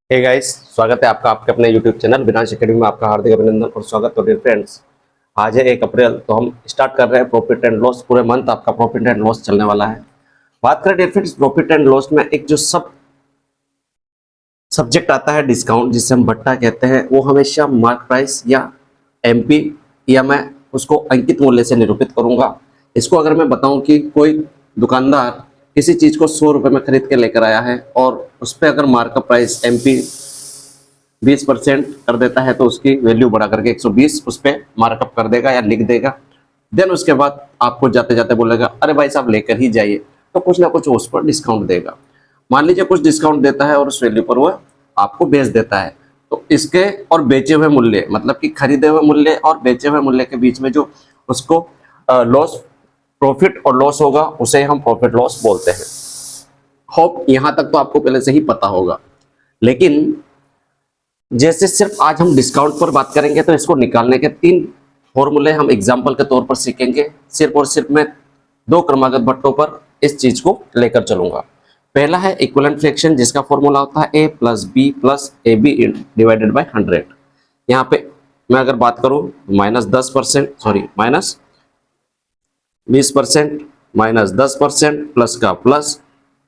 Hey guys, स्वागत है आपका आपके अपने YouTube चैनल विनाश एकेडमी में। आपका हार्दिक अभिनंदन और स्वागत। तो डियर फ्रेंड्स, आज है 1 अप्रैल, तो हम स्टार्ट कर रहे हैं प्रॉफिट एंड लॉस। पूरे मंथ आपका प्रॉफिट एंड लॉस चलने वाला है। बात करें dear friends profit and loss में, एक जो सब्जेक्ट आता है डिस्काउंट, जिसे हम भट्टा कहते हैं, वो हमेशा मार्क प्राइस या एमपी या मैं उसको अंकित मूल्य से निरूपित करूंगा। इसको अगर मैं बताऊं कि कोई दुकानदार किसी चीज को 100 रुपए में खरीद के लेकर आया है और उस पर अगर मार्कअप प्राइस एमपी 20% कर देता है, तो उसकी वैल्यू बढ़ा करके 120 उस पर मार्कअप कर देगा या लिख देगा। देन उसके बाद आपको जाते जाते बोलेगा अरे भाई साहब लेकर ही जाइए, तो कुछ ना कुछ उस पर डिस्काउंट देगा। मान लीजिए कुछ डिस्काउंट देता है और उस वैल्यू पर वो आपको बेच देता है, तो इसके और बेचे हुए मूल्य, मतलब कि खरीदे हुए मूल्य और बेचे हुए मूल्य के बीच में जो उसको लॉस, प्रॉफिट और लॉस होगा, उसे हम प्रॉफिट लॉस बोलते हैं। होप यहाँ तक तो आपको पहले से ही पता होगा। लेकिन जैसे सिर्फ आज हम डिस्काउंट पर बात करेंगे, तो इसको निकालने के 3 फॉर्मूले हम एग्जाम्पल के तौर पर सीखेंगे। सिर्फ और सिर्फ मैं 2 क्रमागत भट्टों पर इस चीज को लेकर चलूंगा। पहला है इक्विवेलेंट फ्रैक्शन, जिसका फॉर्मूला होता है a plus B plus A B divided by 100। यहाँ पे मैं अगर बात करूं -10%, सॉरी -20%, -10% प्लस का प्लस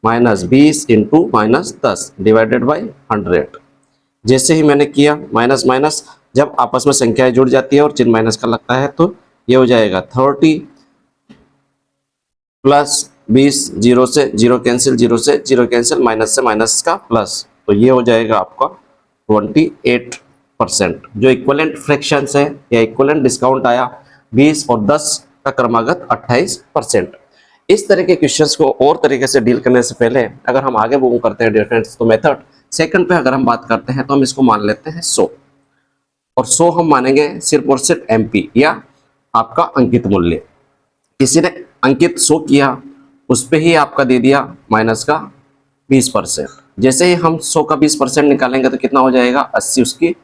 -20 इंटू -10 डिवाइडेड बाई 100। जैसे ही मैंने किया माइनस माइनस, जब आपस में संख्याएं जुड़ जाती है और चिन्ह माइनस का लगता है, तो ये हो जाएगा 30 प्लस 20, 0 से 0 कैंसिल, 0 से 0 कैंसिल, माइनस से माइनस का प्लस, तो ये हो जाएगा आपका 28%। जो इक्विवेलेंट फ्रैक्शंस है या इक्विवेलेंट डिस्काउंट आया 20 और 10 का क्रमागत 28%। इस तरह के क्वेश्चंस को और तरीके से डील करने से पहले अगर हम आगे मूव करते हैं डियर फ्रेंड्स, तो मेथड सेकंड पे अगर हम बात करते हैं, तो हम इसको मान लेते हैं 100, और 100 हम मानेंगे सिर्फ और सिर्फ एमपी या आपका अंकित मूल्य। किसी ने अंकित 100 किया, उस पे ही आपका दे दिया माइनस का 20%। जैसे ही हम 100 का 20% निकालेंगे, तो कितना हो जाएगा, 80 उसकी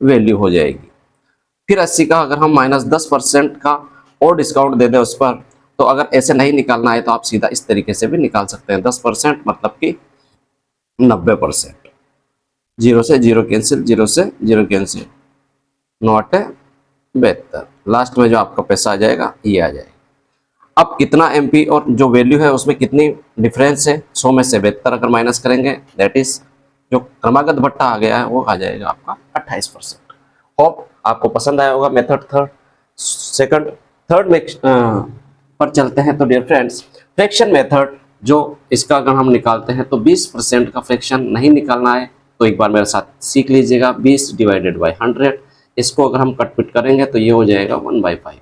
वैल्यू हो जाएगी। फिर 80 का अगर हम -10% का और डिस्काउंट दे दें उस पर, तो अगर ऐसे नहीं निकालना है, तो आप सीधा इस तरीके से भी निकाल सकते हैं। 10% मतलब कि 90%। 0 से 0 कैंसिल, 0 से 0 कैंसिल, 9×8 = 72। लास्ट में जो आपका पैसा आ जाएगा, ये आ जाएगा। अब कितना एमपी और जो वैल्यू है उसमें कितनी डिफरेंस है, 100 में से 72 अगर माइनस करेंगे, दैट इज जो क्रमागत भट्टा आ गया है, वो आ जाएगा आपका 28%। होप आपको पसंद आया होगा मेथड थर्ड में पर चलते हैं। तो डियर फ्रेंड्स, फ्रैक्शन मेथड, जो इसका अगर हम निकालते हैं, तो 20% का फ्रैक्शन नहीं निकालना है, तो एक बार मेरे साथ सीख लीजिएगा। 20 डिवाइडेड बाई 100, इसको अगर हम कटपिट करेंगे, तो ये हो जाएगा 1/5।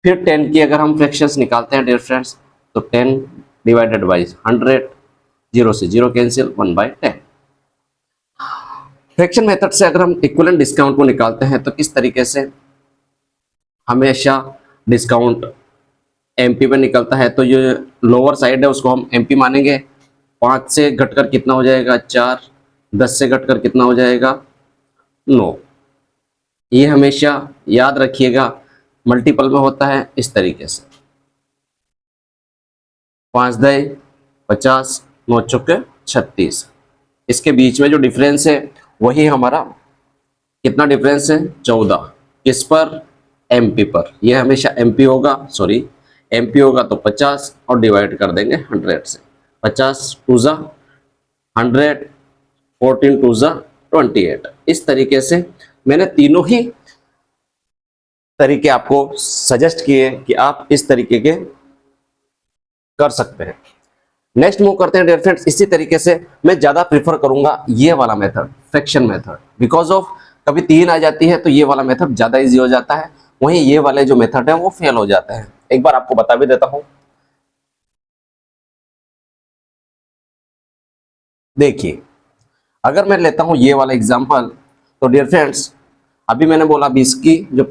फिर 10 की अगर हम फ्रैक्शंस निकालते हैं डियर फ्रेंड्स, तो 10 डिवाइडेड बाई 100, 0 से 0 कैंसिल, 1/10। फ्रैक्शन मेथड से अगर हम इक्विवेलेंट डिस्काउंट को निकालते हैं, तो किस तरीके से हमेशा डिस्काउंट एमपी में निकलता है, तो ये लोअर साइड है उसको हम एमपी मानेंगे। 5 से घटकर कितना हो जाएगा, 4। 10 से घटकर कितना हो जाएगा, 9। ये हमेशा याद रखिएगा, मल्टीपल में होता है इस तरीके से। 5×10 50, 9×4 36। इसके बीच में जो डिफरेंस है, वही हमारा कितना डिफरेंस है, 14। किस पर, एमपी पर। यह हमेशा एमपी होगा, सॉरी एमपी होगा तो 50 और डिवाइड कर देंगे 100 से। 50 2 ज़ा 100, 14 2 ज़ा 28। इस तरीके से मैंने तीनों ही तरीके आपको सजेस्ट किए कि आप इस तरीके के कर सकते हैं। नेक्स्ट मूव करते हैं डियर फ्रेंड्स। इसी तरीके से मैं ज्यादा प्रीफर करूंगा ये वाला method, fraction method, because of कभी 3 आ जाती है, तो ये वाला मेथड ज्यादा इजी हो जाता है, वहीं ये वाले जो मेथड है वो फेल हो जाते हैं। एक बार आपको बता भी देता हूं, देखिए अगर मैं लेता हूं ये वाला एग्जांपल, तो डियर फ्रेंड्स अभी मैंने बोला 20 की जो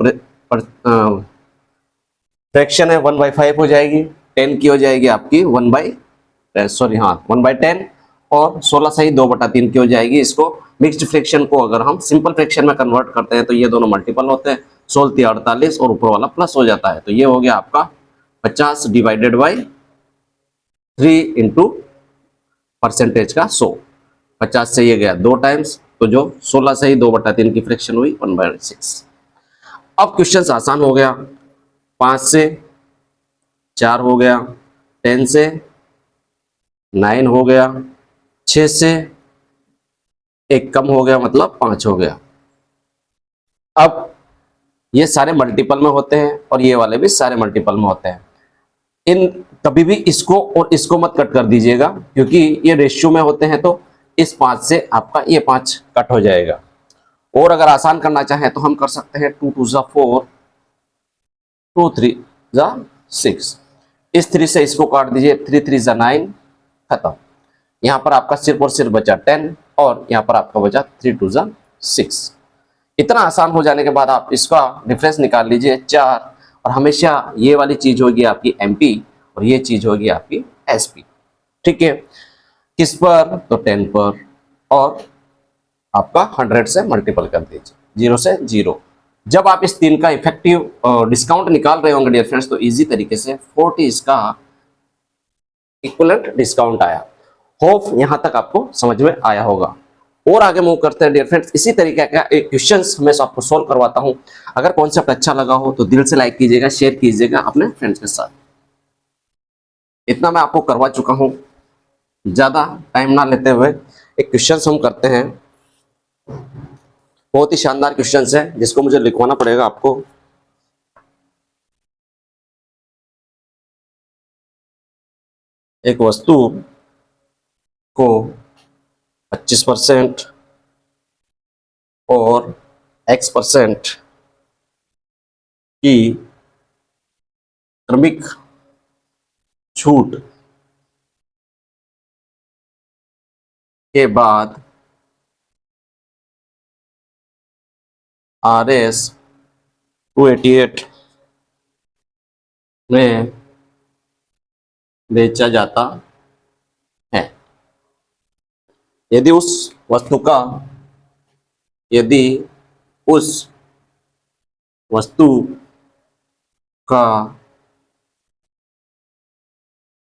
फ्रैक्शन है 1/5 हो जाएगी, 10 की हो जाएगी आपकी 1/10, और 16 सही 2/3 की हो जाएगी। इसको मिक्स्ड फ्रैक्शन को अगर हम सिंपल फ्रैक्शन में कन्वर्ट करते हैं, तो ये दोनों मल्टीपल होते हैं, 16 48 और ऊपर वाला प्लस हो जाता है, तो ये हो गया आपका 50 डिवाइडेड बाई 3 इंटू परसेंटेज का 100। 50 से ये गया 2 टाइम्स, तो जो 16 से ही 2/3 की फ्रैक्शन हुई 1/6। अब क्वेश्चन आसान हो गया। 5 से 4 हो गया, 10 से 9 हो गया, 6 से 1 कम हो गया मतलब 5 हो गया। अब ये सारे मल्टीपल में होते हैं और ये वाले भी सारे मल्टीपल में होते हैं। इन कभी भी इसको और इसको मत कट कर दीजिएगा, क्योंकि ये रेशियो में होते हैं, तो इस 5 से आपका ये 5 कट हो जाएगा। और अगर आसान करना चाहें तो हम कर सकते हैं 2 2 4, 2 3 6। इस 3 से इसको काट दीजिए, 3 3 9, खत्म। यहाँ पर आपका सिर्फ और सिर्फ बचा 10 और यहाँ पर आपका बचा 3 2 6। इतना आसान हो जाने के बाद आप इसका डिफरेंस निकाल लीजिए 4, और हमेशा ये वाली चीज होगी आपकी एमपी और ये चीज होगी आपकी एसपी। ठीक है, किस पर? तो 10 पर, और आपका 100 से मल्टीपल कर दीजिए, 0 से 0। जब आप इस 3 का इफेक्टिव डिस्काउंट निकाल रहे होंगे डियर फ्रेंड्स, तो इजी तरीके से 40 इसका इक्विवेलेंट डिस्काउंट आया। होप यहां तक आपको समझ में आया होगा। और आगे मूव करते हैं डियर फ्रेंड्स। इसी तरीके का एक क्वेश्चंस हमेशा आपको सोल्व करवाता हूं। अगर कॉन्सेप्ट अच्छा लगा हो तो दिल से लाइक कीजिएगा, शेयर कीजिएगा अपने फ्रेंड्स के साथ। इतना मैं आपको करवा चुका हूं, ज्यादा टाइम ना लेते हुए एक क्वेश्चंस हम करते हैं। बहुत ही शानदार क्वेश्चंस है जिसको मुझे लिखवाना पड़ेगा आपको। एक वस्तु को 25% और X% की क्रमिक छूट के बाद RS 288 में बेचा जाता है। यदि उस वस्तु का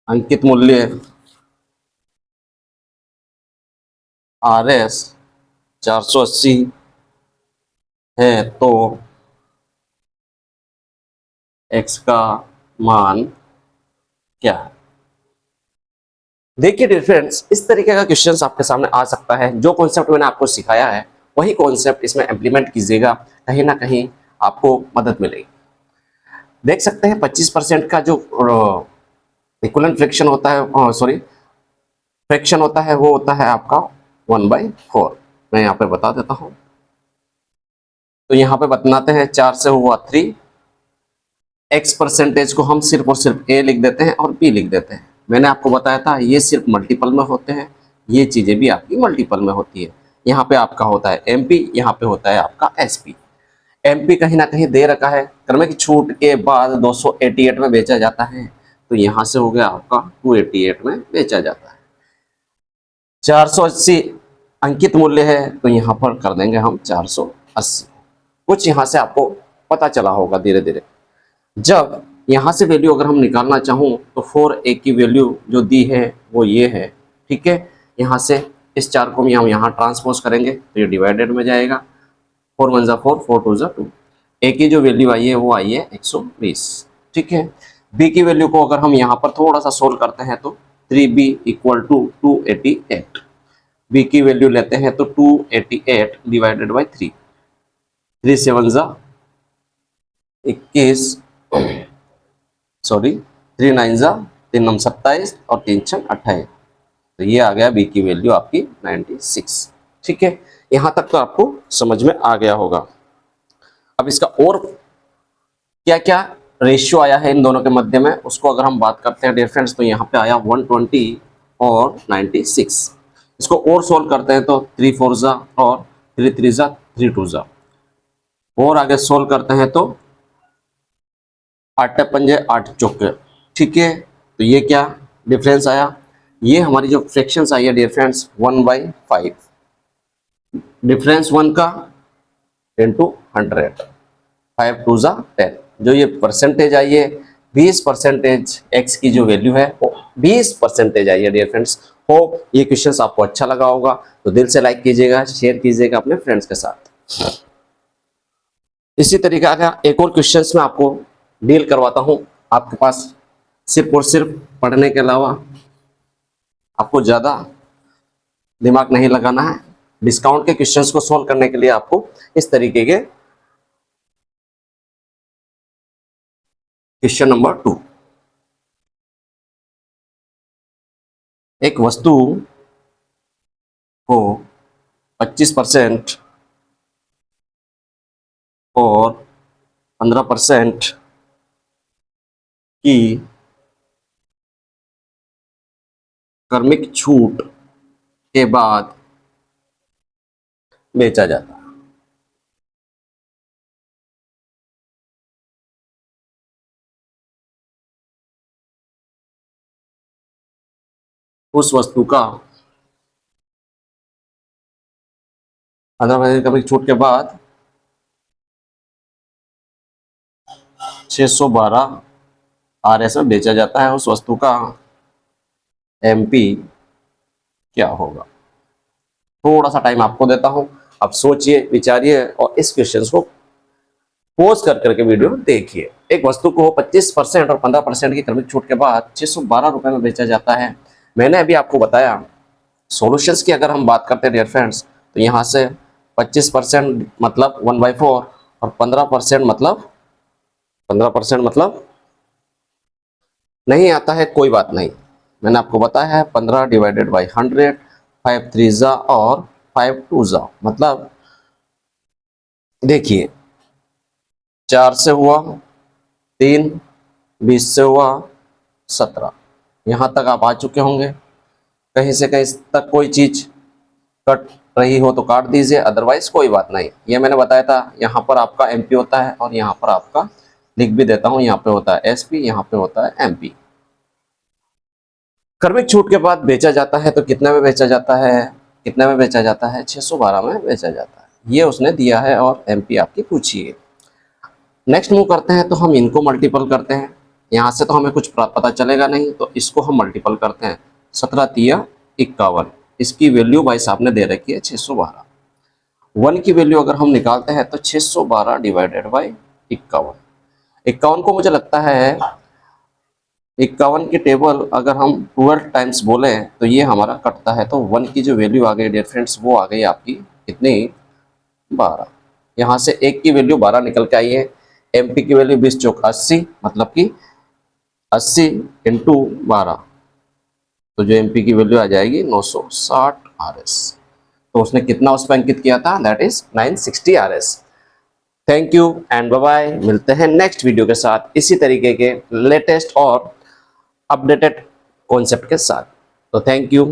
अंकित मूल्य RS 480 है तो X का मान क्या है? देखिए डियर फ्रेंड्स, इस तरीके का क्वेश्चन आपके सामने आ सकता है। जो कॉन्सेप्ट मैंने आपको सिखाया है वही कॉन्सेप्ट इसमें इम्प्लीमेंट कीजिएगा, कहीं ना कहीं आपको मदद मिलेगी। देख सकते हैं 25% का जो इक्विवेलेंट फ्रैक्शन होता है, फ्रैक्शन होता है, वो होता है आपका 1/4। मैं यहाँ पे बता देता हूँ। तो यहाँ पे बताते हैं 4 से हुआ 3। X परसेंटेज को हम सिर्फ और सिर्फ A लिख देते हैं और B लिख देते हैं। मैंने आपको बताया था ये सिर्फ मल्टीपल में होते हैं, ये चीजें भी आपकी मल्टीपल में होती है। यहाँ पे आपका होता है MP, यहाँ पे होता है आपका SP। MP कहीं ना कहीं दे रखा है, क्रमिक छूट के बाद 288 में बेचा जाता है, तो यहाँ से हो गया आपका 288 में बेचा जाता है। 480 अंकित मूल्य है, तो यहाँ पर कर देंगे हम 480। कुछ यहाँ से आपको पता चला होगा धीरे धीरे। जब यहाँ से वैल्यू अगर हम निकालना चाहूँ तो 4A की वैल्यू जो दी है वो ये है। ठीक है, यहाँ से इस 4 को हम यहाँ ट्रांसपोज करेंगे तो ये डिवाइडेड में जाएगा। 4 1 4, 4 2 2। A की जो वैल्यू आई है वो आई है 120। ठीक है, B की वैल्यू को अगर हम यहाँ पर थोड़ा सा सोल्व करते हैं तो 3B = 288। B की वैल्यू लेते हैं तो 288 डिवाइडेड बाई 3, 3 7 21, सॉरी 3 9 3 9 27 और 3 6 28। तो ये आ गया B की वैल्यू आपकी 96। ठीक है, यहाँ तक तो आपको समझ में आ गया होगा। अब इसका और क्या क्या रेशियो आया है इन दोनों के मध्य में, उसको अगर हम बात करते हैं डियर फ्रेंड्स, तो यहाँ पे आया 120 और 96। इसको और सोल्व करते हैं तो 3 4 और 3 3 3 2 और आगे सोल्व करते हैं तो 8 पंजे 8 चौके। ठीक है, तो ये क्या डिफरेंस आया? ये हमारी जो फ्रैक्शंस आई है डियर फ्रेंड्स 1/5। डिफरेंस 1 का इंटू 100, 5 2 10। जो ये परसेंटेज आई है 20% एक्स की जो वैल्यू है वो 20% आई है डियर फ्रेंड्स। होप ये क्वेश्चंस आपको अच्छा लगा होगा, तो दिल से लाइक कीजिएगा, शेयर कीजिएगा अपने फ्रेंड्स के साथ। इसी तरीका का एक और क्वेश्चंस मैं आपको डील करवाता हूं। आपके पास सिर्फ और सिर्फ पढ़ने के अलावा आपको ज़्यादा दिमाग नहीं लगाना है। डिस्काउंट के क्वेश्चंस को सॉल्व करने के लिए आपको इस तरीके के क्वेश्चन नंबर 2, एक वस्तु को 25% और 15% की क्रमिक छूट के बाद बेचा जाता है। उस वस्तु का 15% क्रमिक छूट के बाद 612 RS में बेचा जाता है। उस वस्तु का MP क्या होगा? थोड़ा सा टाइम आपको देता हूं, आप सोचिए, विचारिए और इस क्वेश्चन को पोज कर करके वीडियो देखिए। एक वस्तु को 25% और 15% की क्रमिक छूट के बाद 612 रुपए में बेचा जाता है। मैंने अभी आपको बताया सॉल्यूशंस की अगर हम बात करते हैं डियर फ्रेंड्स, तो यहाँ से 25% मतलब 1/4 और 15% मतलब नहीं आता है, कोई बात नहीं। मैंने आपको बताया है 15 डिवाइडेड बाई 100, 5 3 जा और 5 2 जा, मतलब देखिए 4 से हुआ 3, 20 से हुआ 17, यहाँ तक आप आ चुके होंगे। कहीं से कहीं तक कोई चीज कट रही हो तो काट दीजिए, अदरवाइज कोई बात नहीं। ये मैंने बताया था, यहाँ पर आपका MP होता है और यहाँ पर आपका लिख भी देता हूँ, यहाँ पे होता है SP, यहाँ पे होता है MP। क्रमिक छूट के बाद बेचा जाता है तो कितने में बेचा जाता है? कितने में बेचा जाता है? 612 में बेचा जाता है। ये उसने दिया है और MP आपकी पूछी है। नेक्स्ट मूव करते हैं तो हम इनको मल्टीपल करते हैं। यहाँ से तो हमें कुछ पता चलेगा नहीं, तो इसको हम मल्टीपल करते हैं। 17 तिया 51, इसकी वैल्यू भाई साहब ने दे रखी है 612। 1 की वैल्यू अगर हम निकालते हैं तो 612 डिवाइडेड बाई 51। 51 को मुझे लगता है 51 की टेबल अगर हम 12 टाइम्स बोले तो ये हमारा कटता है, तो 1 की जो वैल्यू आ गई डियर फ्रेंड्स, वो आ गई आपकी कितनी? 12। यहाँ से 1 की वैल्यू 12 निकल के आई है। MP की वैल्यू 20 चौक 80, मतलब कि 80 इंटू 12, तो जो MP की वैल्यू आ जाएगी 960 RS। तो उसने कितना उस पर अंकित किया था? That is 960 RS। Thank you and bye bye. मिलते हैं नेक्स्ट वीडियो के साथ इसी तरीके के लेटेस्ट और अपडेटेड कॉन्सेप्ट के साथ। तो थैंक यू।